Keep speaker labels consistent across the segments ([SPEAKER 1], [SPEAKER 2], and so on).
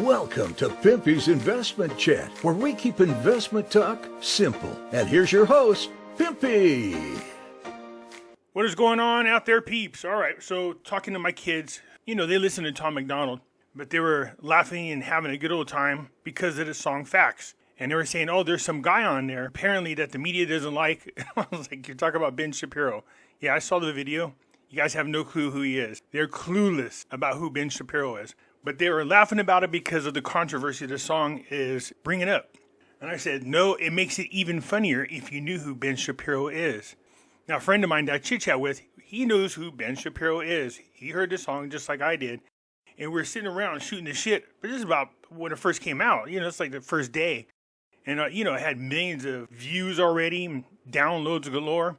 [SPEAKER 1] Welcome to Pimpy's Investment Chat, where we keep investment talk simple. And here's your host, Pimpy.
[SPEAKER 2] What is going on out there, peeps? All right, so talking to my kids, they listen to Tom MacDonald, but they were laughing and having a good old time because of the song Facts. And they were saying, oh, there's some guy on there, apparently, that the media doesn't like. I was like, you're talking about Ben Shapiro. Yeah, I saw the video. You guys have no clue who he is. They're clueless about who Ben Shapiro is. But they were laughing about it because of the controversy the song is bringing up. And I said, no, it makes it even funnier if you knew who Ben Shapiro is. Now, a friend of mine that I chit-chat with, he knows who Ben Shapiro is. He heard the song just like I did. And we're sitting around shooting the shit. But this is about when it first came out. It's like the first day. And, it had millions of views already, downloads galore.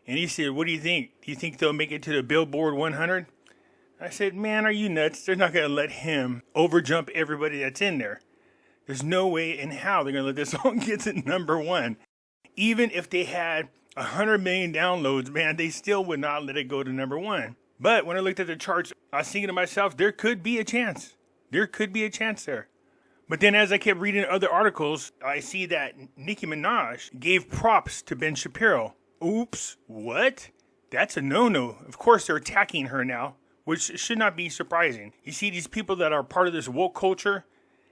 [SPEAKER 2] And he said, what do you think? Do you think they'll make it to the Billboard 100? I said, man, are you nuts? They're not going to let him overjump everybody that's in there. There's no way in how they're going to let this song get to number one. Even if they had 100 million downloads, man, they still would not let it go to number one. But when I looked at the charts, I was thinking to myself, there could be a chance. There could be a chance there. But then as I kept reading other articles, I see that Nicki Minaj gave props to Ben Shapiro. Oops, what? That's a no-no. Of course, they're attacking her now, which should not be surprising. You see, these people that are part of this woke culture,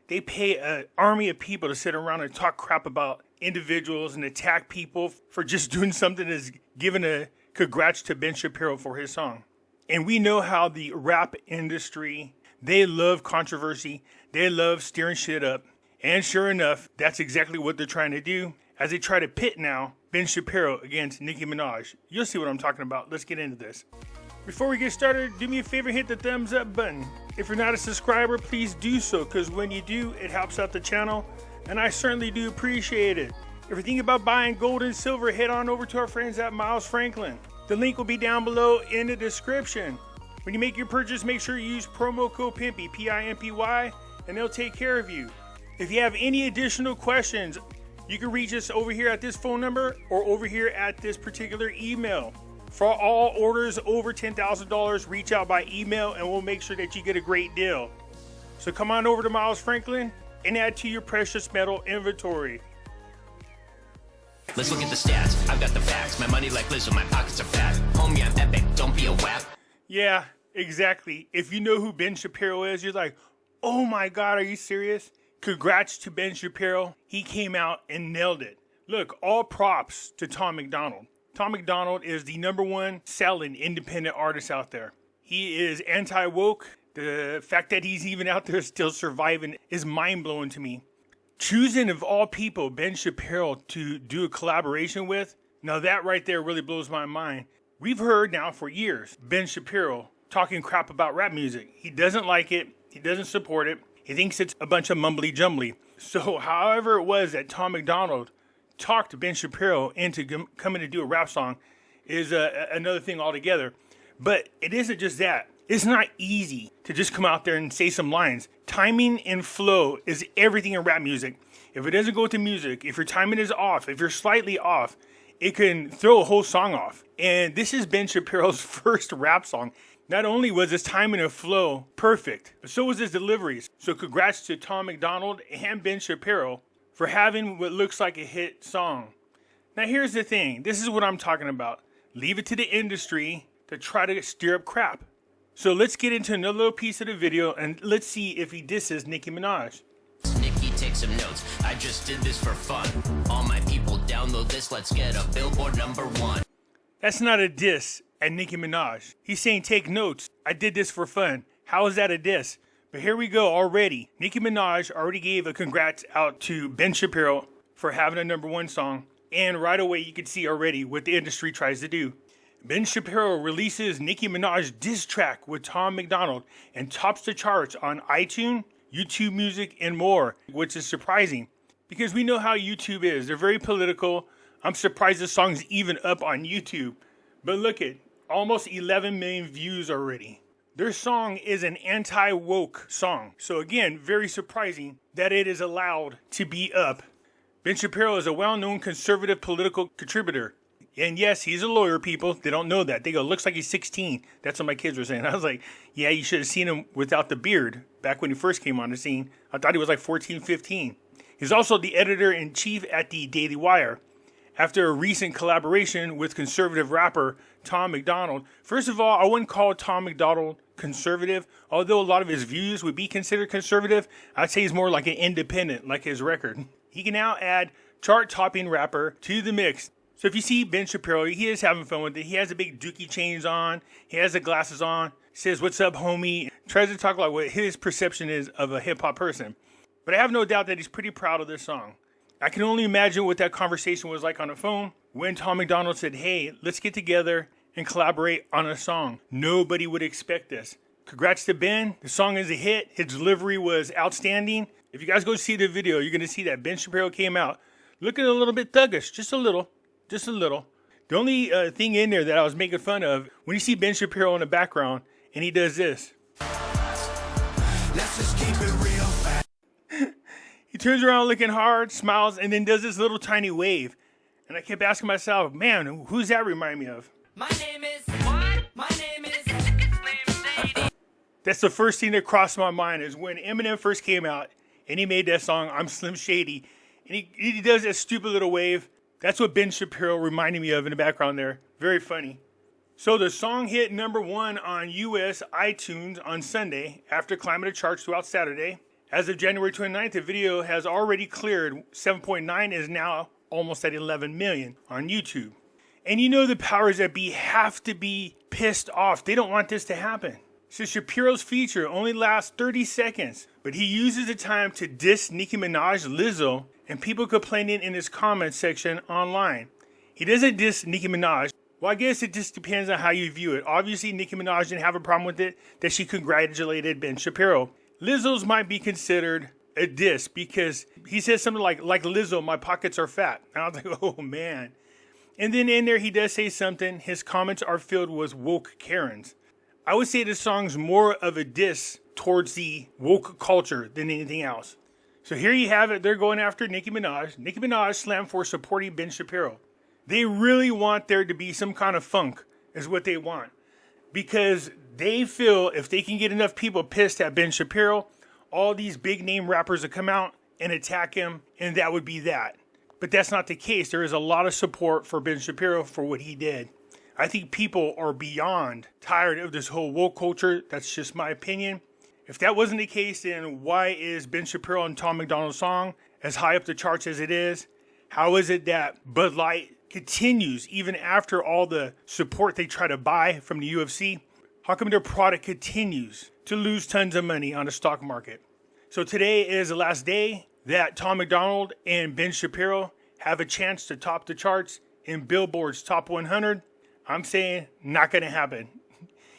[SPEAKER 2] they pay an army of people to sit around and talk crap about individuals and attack people for just doing something that's giving a congrats to Ben Shapiro for his song. And we know how the rap industry, they love controversy. They love stirring shit up. And sure enough, that's exactly what they're trying to do as they try to pit now Ben Shapiro against Nicki Minaj. You'll see what I'm talking about. Let's get into this. Before we get started, do me a favor, hit the thumbs up button. If you're not a subscriber, please do so, because when you do, it helps out the channel, and I certainly do appreciate it. If you're thinking about buying gold and silver, head on over to our friends at Miles Franklin. The link will be down below in the description. When you make your purchase, make sure you use promo code PIMPY, P-I-M-P-Y, and they'll take care of you. If you have any additional questions, you can reach us over here at this phone number or over here at this particular email. For all orders over $10,000, reach out by email and we'll make sure that you get a great deal. So come on over to Miles Franklin and add to your precious metal inventory.
[SPEAKER 3] Let's look at the stats. I've got the facts. My money like Lizzo, my pockets are fat. Homie, I'm epic. Don't be a whap.
[SPEAKER 2] Yeah, exactly. If you know who Ben Shapiro is, you're like, oh my God, are you serious? Congrats to Ben Shapiro. He came out and nailed it. Look, all props to Tom MacDonald. Tom MacDonald is the number one selling independent artist out there. He is anti-woke. The fact that he's even out there still surviving is mind-blowing to me. Choosing, of all people, Ben Shapiro to do a collaboration with, now that right there really blows my mind. We've heard now for years Ben Shapiro talking crap about rap music. He doesn't like it. He doesn't support it. He thinks it's a bunch of mumbly-jumbly. So however it was that Tom MacDonald talked Ben Shapiro into coming to do a rap song is another thing altogether. But it isn't just that. It's not easy to just come out there and say some lines. Timing and flow is everything in rap music. If it doesn't go with the music, if your timing is off, if you're slightly off, it can throw a whole song off. And this is Ben Shapiro's first rap song. Not only was his timing and flow perfect, but so was his deliveries. So congrats to Tom MacDonald and Ben Shapiro for having what looks like a hit song. Now here's the thing. This is what I'm talking about. Leave it to the industry to try to stir up crap. So let's get into another little piece of the video and let's see if he disses Nicki Minaj.
[SPEAKER 3] Nikki, take some notes. I just did this for fun. All my people download this. Let's get a Billboard #1.
[SPEAKER 2] That's not a diss at Nicki Minaj. He's saying take notes. I did this for fun. How is that a diss? But here we go already. Nicki Minaj already gave a congrats out to Ben Shapiro for having a #1 song. And right away you can see already what the industry tries to do. Ben Shapiro releases Nicki Minaj diss track with Tom MacDonald and tops the charts on iTunes, YouTube Music, and more, which is surprising because we know how YouTube is. They're very political. I'm surprised the song's even up on YouTube. But look at almost 11 million views already. Their song is an anti-woke song. So again, very surprising that it is allowed to be up. Ben Shapiro is a well-known conservative political contributor. And yes, he's a lawyer, people. They don't know that. They go, looks like he's 16. That's what my kids were saying. I was like, yeah, you should have seen him without the beard back when he first came on the scene. I thought he was like 14, 15. He's also the editor-in-chief at the Daily Wire. After a recent collaboration with conservative rapper Tom MacDonald. First of all, I wouldn't call Tom MacDonald conservative. Although a lot of his views would be considered conservative, I'd say he's more like an independent, like his record. He can now add chart-topping rapper to the mix. So if you see Ben Shapiro, he is having fun with it. He has the big dookie chains on. He has the glasses on. Says, "What's up, homie?" Tries to talk like what his perception is of a hip-hop person. But I have no doubt that he's pretty proud of this song. I can only imagine what that conversation was like on the phone when Tom MacDonald said, "Hey, let's get together and collaborate on a song." Nobody would expect this. Congrats to Ben. The song is a hit. His delivery was outstanding. If you guys go see the video, you're going to see that Ben Shapiro came out looking a little bit thuggish, just a little. The only thing in there that I was making fun of, when you see Ben Shapiro in the background and he does this. Let's just keep it real. He turns around looking hard, smiles, and then does this little tiny wave. And I kept asking myself, man, who's that remind me of?
[SPEAKER 4] My name is what? My name is Slim Shady.
[SPEAKER 2] That's the first thing that crossed my mind is when Eminem first came out and he made that song, I'm Slim Shady. And he does that stupid little wave. That's what Ben Shapiro reminded me of in the background there. Very funny. So the song hit number 1 on US iTunes on Sunday after climbing the charts throughout Saturday. As of January 29th, the video has already cleared 7.9, is now almost at 11 million on YouTube. And you know the powers that be have to be pissed off. They don't want this to happen. So Shapiro's feature only lasts 30 seconds, but he uses the time to diss Nicki Minaj, Lizzo, and people complaining in his comments section online. He doesn't diss Nicki Minaj. Well, I guess it just depends on how you view it. Obviously, Nicki Minaj didn't have a problem with it, that she congratulated Ben Shapiro. Lizzo's might be considered a diss because he says something like Lizzo, my pockets are fat. And I was like, oh man. And then in there, he does say something. His comments are filled with woke Karens. I would say this song's more of a diss towards the woke culture than anything else. So here you have it. They're going after Nicki Minaj. Nicki Minaj slammed for supporting Ben Shapiro. They really want there to be some kind of funk is what they want. Because they feel if they can get enough people pissed at Ben Shapiro, all these big name rappers will come out and attack him, and that would be that. But that's not the case. There is a lot of support for Ben Shapiro for what he did. I think people are beyond tired of this whole woke culture. That's just my opinion. If that wasn't the case, then why is Ben Shapiro and Tom MacDonald's song as high up the charts as it is? How is it that Bud Light continues even after all the support they try to buy from the UFC? How come their product continues to lose tons of money on the stock market? So today is the last day that Tom MacDonald and Ben Shapiro have a chance to top the charts in Billboard's Top 100. I'm saying not going to happen.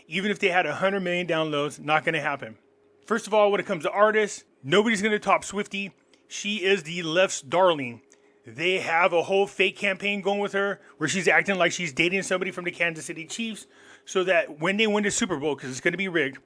[SPEAKER 2] Even if they had 100 million downloads, not going to happen. First of all, when it comes to artists, nobody's going to top Swiftie. She is the left's darling. They have a whole fake campaign going with her where she's acting like she's dating somebody from the Kansas City Chiefs so that when they win the Super Bowl, because it's going to be rigged,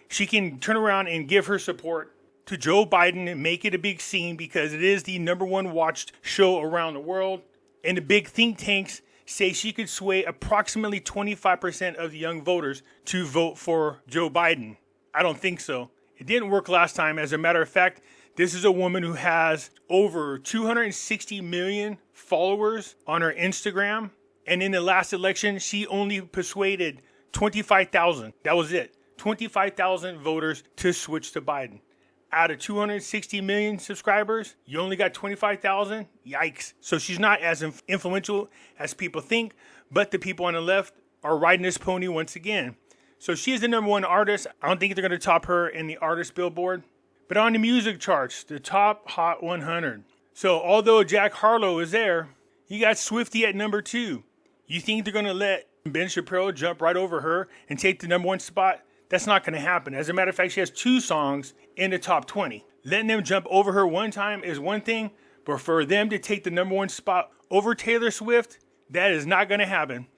[SPEAKER 2] she can turn around and give her support to Joe Biden and make it a big scene because it is the number 1 watched show around the world. And the big think tanks say she could sway approximately 25% of the young voters to vote for Joe Biden. I don't think so. It didn't work last time. As a matter of fact, this is a woman who has over 260 million followers on her Instagram. And in the last election, she only persuaded 25,000. That was it. 25,000 voters to switch to Biden. Out of 260 million subscribers, you only got 25,000? Yikes. So she's not as influential as people think, but the people on the left are riding this pony once again. So she is the number 1 artist. I don't think they're going to top her in the artist Billboard. But on the music charts, the top Hot 100. So although Jack Harlow is there, you got Swiftie at number 2. You think they're going to let Ben Shapiro jump right over her and take the number 1 spot? That's not going to happen. As a matter of fact, she has 2 songs in the top 20. Letting them jump over her one time is one thing, but for them to take the number 1 spot over Taylor Swift, that is not going to happen.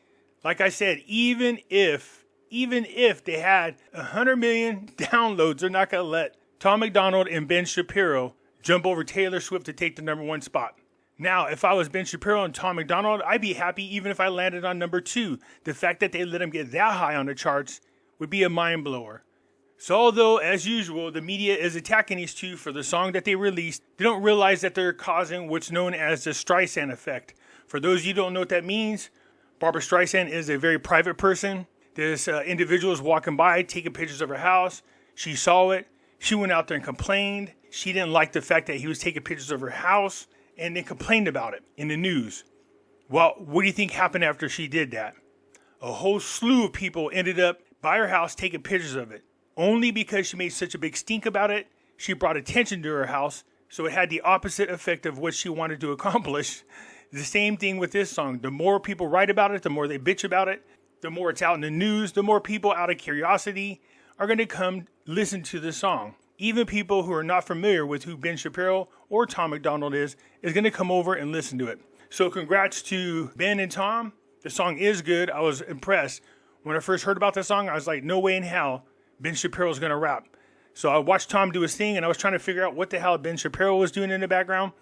[SPEAKER 2] Like I said, even if they had 100 million downloads, they're not going to let Tom MacDonald and Ben Shapiro jump over Taylor Swift to take the number 1 spot. Now, if I was Ben Shapiro and Tom MacDonald, I'd be happy even if I landed on number 2. The fact that they let him get that high on the charts would be a mind blower. So although, as usual, the media is attacking these two for the song that they released, they don't realize that they're causing what's known as the Streisand effect. For those of you who don't know what that means, Barbara Streisand is a very private person. This individual is walking by, taking pictures of her house. She saw it. She went out there and complained. She didn't like the fact that he was taking pictures of her house and then complained about it in the news. Well, what do you think happened after she did that? A whole slew of people ended up by her house taking pictures of it. Only because she made such a big stink about it, she brought attention to her house, so it had the opposite effect of what she wanted to accomplish. The same thing with this song. The more people write about it, the more they bitch about it, the more it's out in the news, the more people out of curiosity are going to come listen to this song. Even people who are not familiar with who Ben Shapiro or Tom MacDonald is going to come over and listen to it. So congrats to Ben and Tom. The song is good. I was impressed. When I first heard about the song, I was like, no way in hell Ben Shapiro's going to rap. So I watched Tom do his thing, and I was trying to figure out what the hell Ben Shapiro was doing in the background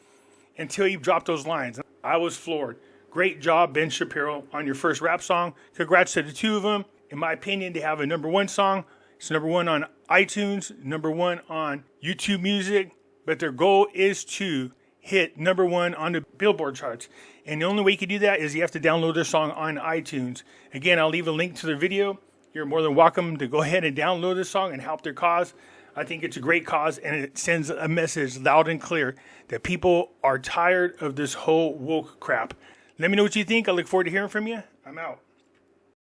[SPEAKER 2] until he dropped those lines. I was floored. Great job, Ben Shapiro, on your first rap song. Congrats to the two of them. In my opinion, they have a number 1 song. It's number 1 on iTunes, number 1 on YouTube Music, but their goal is to hit number 1 on the Billboard charts. And the only way you can do that is you have to download their song on iTunes. Again, I'll leave a link to their video. You're more than welcome to go ahead and download this song and help their cause. I think it's a great cause, and it sends a message loud and clear that people are tired of this whole woke crap. Let me know what you think. I look forward to hearing from you. I'm out.